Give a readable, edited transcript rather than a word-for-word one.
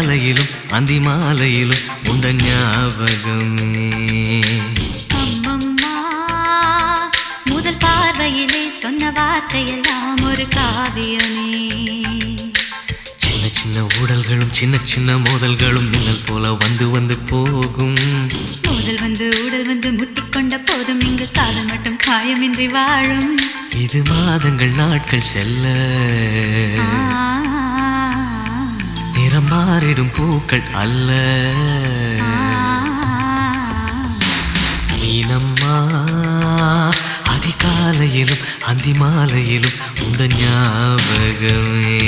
அதிகாலையிலும் அந்தி மாலையிலும் உண்ட ஞாபகமே. அம்மம்மா முதல் பார்வையிலே சொன்ன வார்த்தையெல்லாம் ஒரு காவியமே. சின்ன சின்ன ஊடல்களும் சின்ன சின்ன மோதல்களும் மின்னல் போல வந்து வந்து போகும். மோதல் வந்து ஊடல் வந்து முட்டிக்கொண்ட போதும் இங்கு காதல் மட்டும் காயமின்றி வாழும். இது மாதங்கள் நாட்கள் செல்ல நிறம் மாறிடும் பூக்கள் அல்ல. மீனம்மா அதிகாலையிலும் அந்தி மாலையிலும் உந்த ஞாபகமே.